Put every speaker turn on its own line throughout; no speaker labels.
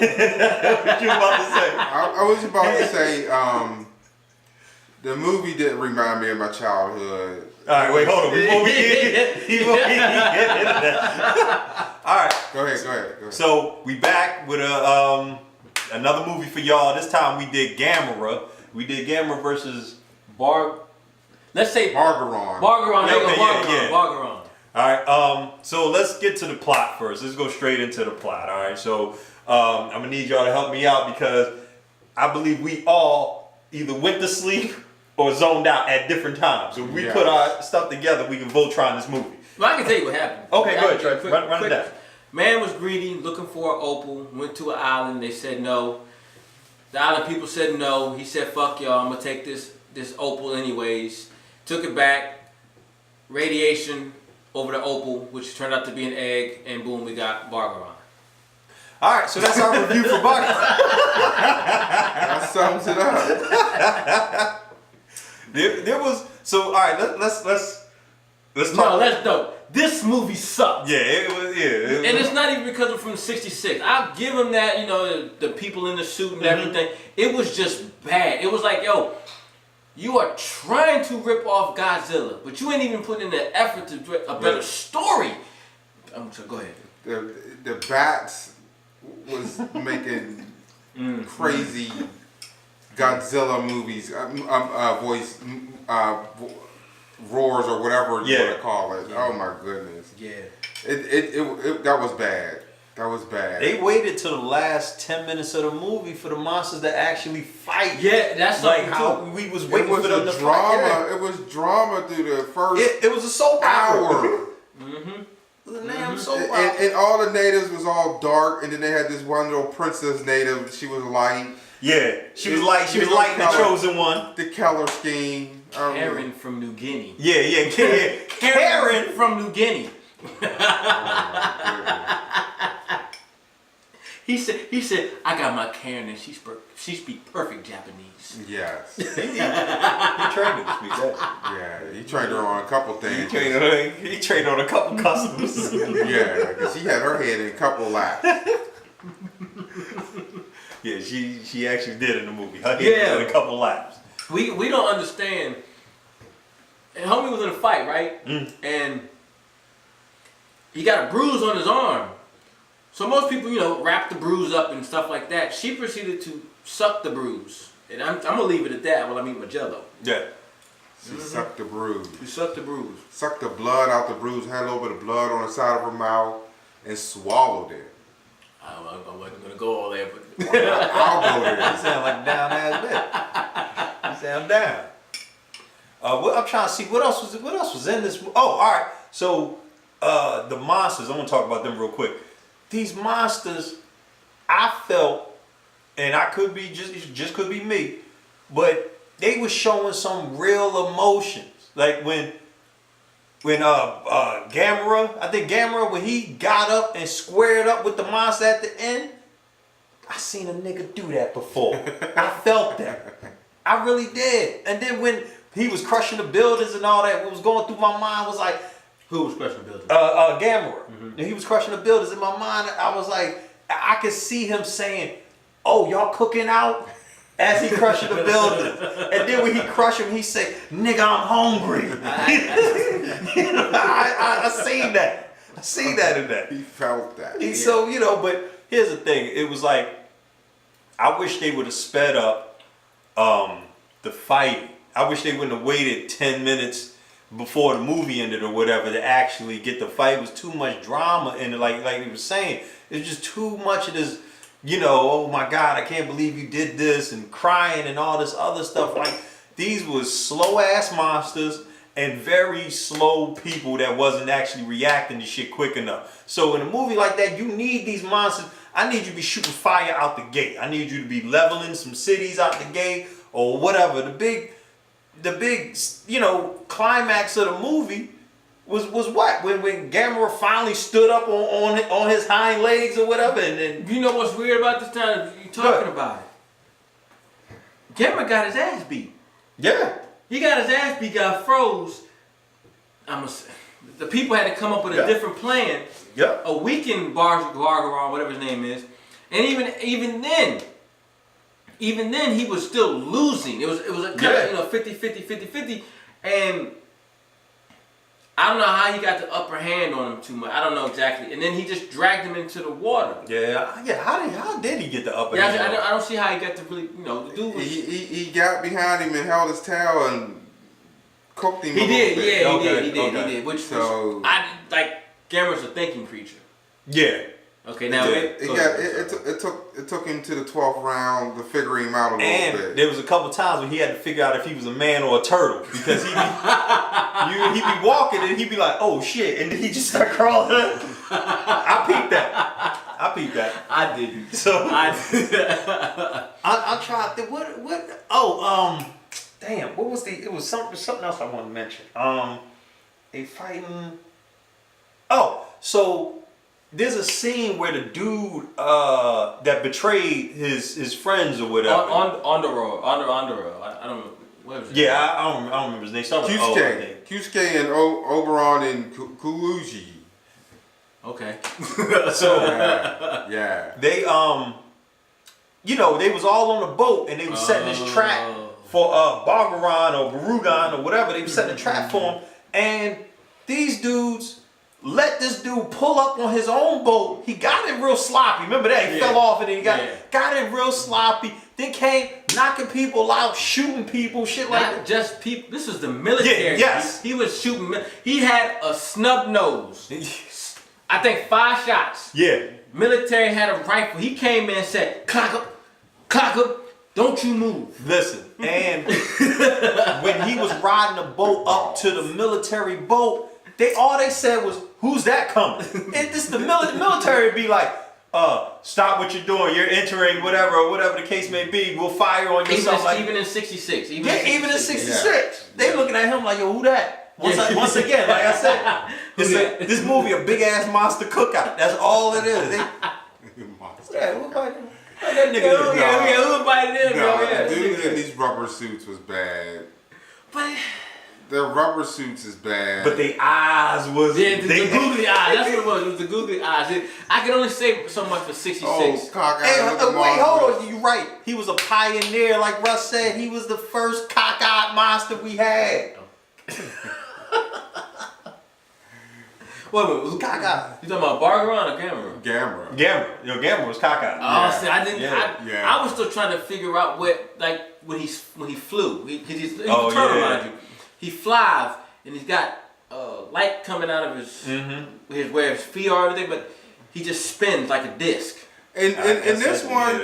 What you about to say?
I was about to say, the movie didn't remind me of my childhood.
All right, wait, hold on. Before we get into that. All right.
Go ahead.
So we back with another movie for y'all. This time we did Gamera. We did Gamera versus
Let's say
Barugon.
Barugon.
All right. So let's get to the plot first. Let's go straight into the plot. All right. So I'm gonna need y'all to help me out because I believe we all either went to sleep or zoned out at different times. So if we put our stuff together, we can Voltron this movie.
Well, I can tell you what happened.
Okay, go ahead, Trey. Run it down.
Man was greedy, looking for an opal, went to an island, they said no. The island people said no. He said, fuck y'all, I'm gonna take this opal anyways. Took it back, radiation over the opal, which turned out to be an egg, and boom, we got Barugon.
All right, so that's our review for Barugon.
That sums it up.
There was all right. Let's talk.
No. This movie sucked.
Yeah, it was. Yeah,
and it's not even because it's from '66. I'll give him that. You know, the people in the suit and everything. It was just bad. It was like, yo, you are trying to rip off Godzilla, but you ain't even putting in the effort to do a better story. So go ahead.
The bats was making crazy Godzilla movies, roars or whatever you want to call it. Yeah. Oh my goodness.
Yeah.
It that was bad. That was bad.
They waited till the last 10 minutes of the movie for the monsters to actually fight.
Yeah, that's
like how we was waiting for them to
drama.
fight.
It was drama through the first.
It was a soap
hour.
Damn soap opera.
And all the natives was all dark, and then they had this one little princess native. She was light.
Yeah, she was light the chosen one.
The Keller scheme.
Karen from New Guinea.
Yeah.
Karen from New Guinea. He said, I got my Karen and she speak perfect Japanese.
Yes.
He trained her to speak that.
Yeah, he trained her on a couple things.
He trained on a couple customs.
Yeah, because she had her head in a couple laps.
Yeah, she actually did in the movie. Her head was in a couple laps.
We don't understand. And homie was in a fight, right? And he got a bruise on his arm. So most people, wrap the bruise up and stuff like that. She proceeded to suck the bruise. And I'm going to leave it at that while I eat my Jell-O.
Yeah.
She sucked the bruise.
She sucked the bruise.
Sucked the blood out the bruise, had a little bit of blood on the side of her mouth, and swallowed it.
I wasn't going to go all there, but...
I'll go there.
You sound like a down-ass bitch. You sound down. I'm trying to see, what else was in this? Oh, all right. So, the monsters, I'm going to talk about them real quick. These monsters, I felt, and I could be just could be me, but they were showing some real emotions. Like when Gamera, I think Gamera, when he got up and squared up with the monster at the end, I seen a nigga do that before. I felt that. I really did. And then when he was crushing the buildings and all that, what was going through my mind was like,
who was crushing the buildings?
Gamera. And he was crushing the buildings. In my mind, I was like, I could see him saying, oh, y'all cooking out? As he crushing the buildings. And then when he crushed him, he said, nigga, I'm hungry. I seen that. I seen that in that.
He felt that.
So, but here's the thing. It was like, I wish they would have sped up the fight. I wish they wouldn't have waited 10 minutes before the movie ended or whatever to actually get the fight. It was too much drama in it, like he was saying. It's just too much of this, oh my God, I can't believe you did this, and crying and all this other stuff. Like, these was slow ass monsters and very slow people that wasn't actually reacting to shit quick enough. So in a movie like that, you need these monsters. I need you to be shooting fire out the gate. I need you to be leveling some cities out the gate or whatever. The big, climax of the movie was what? When Gamera finally stood up on his hind legs or whatever, and then...
You know what's weird about this time? You talking about it. Gamera got his ass beat.
Yeah.
He got his ass beat, got froze. The people had to come up with a different plan.
Yeah.
A weakened Barugon, whatever his name is, And even then he was still losing. It was a kind of 50, and I don't know how he got the upper hand on him too much. I don't know exactly. And then he just dragged him into the water.
Yeah. How did he get the upper hand?
I don't see how he got to really, the dude was...
He got behind him and held his tail and cooked him.
He did. He
Okay.
did. Which I like. Gamera's a thinking creature.
Yeah.
Okay, now
it took him to the 12th round to figure him out a little bit.
And there was a couple times when he had to figure out if he was a man or a turtle because he'd be walking and he'd be like, oh shit, and then he just start crawling. I peeped that.
I didn't.
So
I
tried to damn, what was it was something else I wanted to mention. They fighting. Oh, so there's a scene where the dude that betrayed his friends or whatever.
on the road. I don't know. What was it?
Yeah, I don't remember his name.
Kyusuke and Oberon and Kuuji.
Okay.
So
yeah.
they they was all on the boat and they was setting this trap for Barugon or Barugon or whatever. They was setting a trap for him, and these dudes let this dude pull up on his own boat. He got it real sloppy. Remember that? He fell off and then he got it real sloppy. Then came knocking people out, shooting people, shit like that.
Not just people. This was the military.
Yeah, yes.
He was shooting. He had a snub nose. I think 5 shots.
Yeah.
Military had a rifle. He came in and said, clock up, don't you move.
Listen, and when he was riding the boat up to the military boat, all they said was, "Who's that coming?" And this the military would be like, stop what you're doing. You're entering whatever the case may be. We'll fire on you."
Even in 66. Even in 66.
They looking at him like, "Yo, who that?" Once again, like I said, this movie a big ass monster cookout. That's all it is. That nigga.
Who invited him?
The dude in these rubber suits was bad.
But
their rubber suits is bad.
But the eyes was
the googly eyes. That's what it was. It was the googly eyes. I can only say so much for 66.
Wait, hold on. You're right. He was a pioneer, like Russ said. He was the first cockeyed monster we had.
Wait, who's cockeyed? You talking about Barugon or Gamera?
Gamera was cockeyed.
Oh, see, I didn't. I was still trying to figure out what, like, when he flew. He's a turtle, mind you. He flies and he's got light coming out of his where his feet are and everything, but he just spins like a disc.
And in this one,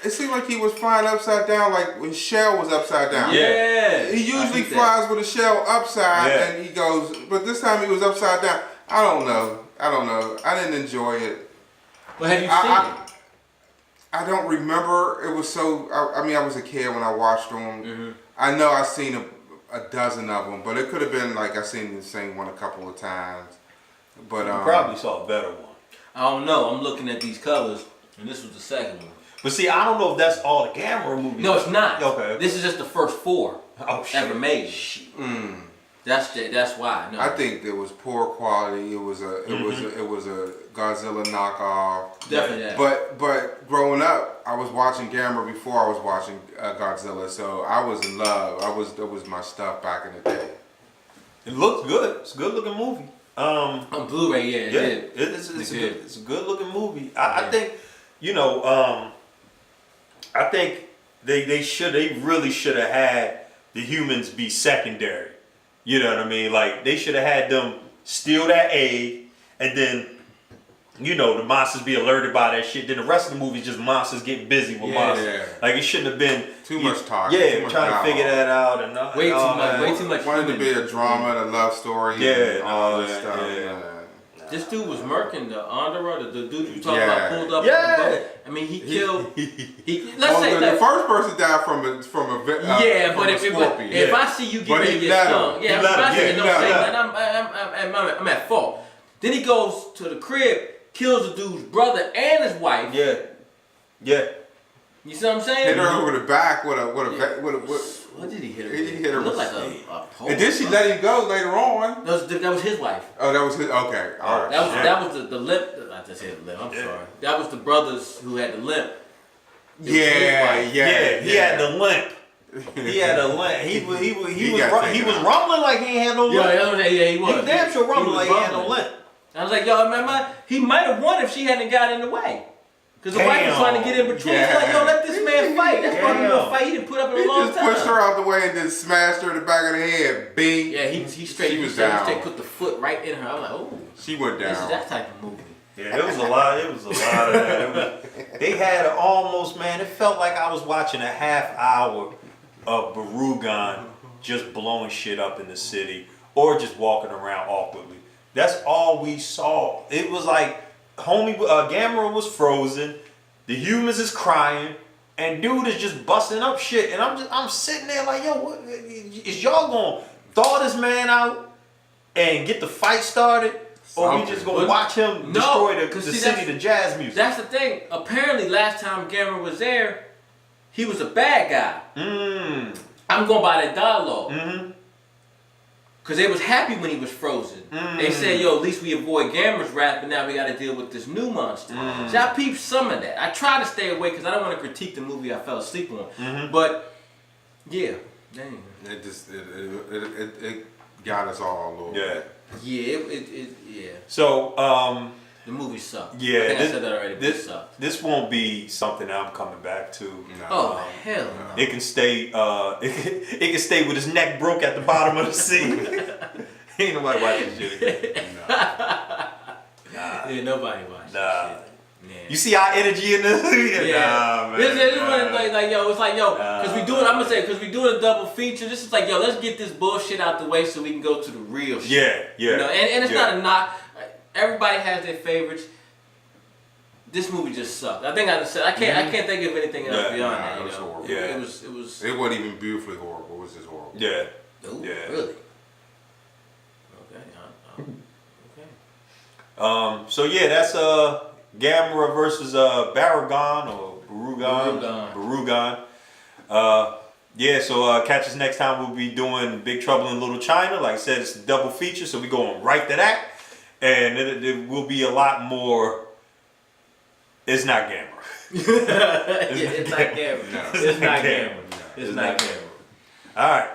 it seemed like he was flying upside down, like when shell was upside down.
Yeah.
He usually flies with a shell upside, and he goes, but this time he was upside down. I don't know. I didn't enjoy it.
Well, have you seen it?
I don't remember. It was so. I mean, I was a kid when I watched them. I know I've seen a dozen of them, but it could have been like I've seen the same one a couple of times. But
you probably saw a better one.
I don't know. I'm looking at these colors, and this was the second one.
But see, I don't know if that's all the Gamera movies.
No, it's not.
Okay.
This is just the first 4 ever made. That's why. No.
I think there was poor quality. It was a Godzilla knockoff.
Definitely.
But growing up, I was watching Gamera before I was watching Godzilla, so I was in love. That was my stuff back in the day.
It looks good. It's a good looking movie.
On Blu-ray,
it's a good looking movie. I think, I think they really should have had the humans be secondary. You know what I mean? Like they should have had them steal that egg, and then the monsters be alerted by that shit. Then the rest of the movie is just monsters getting busy with monsters. Yeah. Like it shouldn't have been
too much talk.
Yeah, trying to figure that out and
way too much.
Wanted to be a drama, and a love story.
Yeah,
and all this stuff.
Yeah.
This dude was murking the Andorra, the dude you talking about pulled up on the boat. I mean, he killed. The
first person died from a
but if I see you getting stung, I'm at fault. Then he goes to the crib, kills the dude's brother and his wife.
Yeah.
You see what I'm saying?
Hit her over the back with a
What did he hit her?
He
with?
hit her
It looked
with-
like a pole.
And then she let him go later on.
That was his wife.
Oh, that was his. Okay, all right.
That was the limp. I just said limp. I'm sorry. That was the brothers who had the limp.
He
had the limp. He had a limp. He was rumbling like he ain't had no limp.
Yeah, he was.
He was damn sure rumbling like he had no limp.
I was like, yo, remember, he might have won if she hadn't got in the way. Because the wife was trying to get in between. She's like, yo, let this man fight. That's why he gonna fight. He didn't put up in a long
just
time.
pushed her out the way and then smashed her in the back of the head. Bing.
Yeah, he straight.
She was
straight
down.
put the foot right in her. I'm like, oh,
She went
this is
down.
that type of movie.
Yeah, it was a lot. It was a lot of that. They had almost, man. It felt like I was watching a half hour of Barugon just blowing shit up in the city or just walking around awkwardly. That's all we saw. It was like Gamera was frozen. The humans is crying, and dude is just busting up shit. And I'm sitting there like, yo, what, is y'all gonna thaw this man out and get the fight started? Or we just gonna watch him destroy the city to jazz music?
That's the thing. Apparently, last time Gamera was there, he was a bad guy. I'm going by that dialogue. Because they was happy when he was frozen. They said, yo, at least we avoid Gamera's wrath, but now we got to deal with this new monster. So I peeped some of that. I try to stay away because I don't want to critique the movie I fell asleep on. But, yeah. Dang.
It got us all a little bit.
Yeah, yeah.
So,
the movie sucked.
yeah,
I think I said that already, but it sucked.
This won't be something that I'm coming back to.
No.
Oh, hell no.
It can stay. It can stay with his neck broke at the bottom of the sea. Ain't nobody watching this shit.
Yeah, nobody watched that shit. Yeah.
You see our energy in this?
Yeah.
Nah, man.
This one like yo, it's like yo, because we doing a double feature. This is like yo, let's get this bullshit out the way so we can go to the real shit.
Yeah.
You know, and it's not a knock. Everybody has their favorites. This movie just sucked. I think I said I can't think of anything else beyond that.
It was horrible.
Yeah.
It was.
It wasn't even beautifully horrible. It was just horrible.
Yeah.
Ooh,
Yeah.
Really. Okay.
So yeah, that's Gamera versus Barugon or Barugon. Yeah, so catch us next time. We'll be doing Big Trouble in Little China. Like I said, it's a double feature, so we're going right to that. And it will be a lot more. It's not Gamera.
It's not Gamera.
No,
It's not Gamera. It's not Gamera.
All right.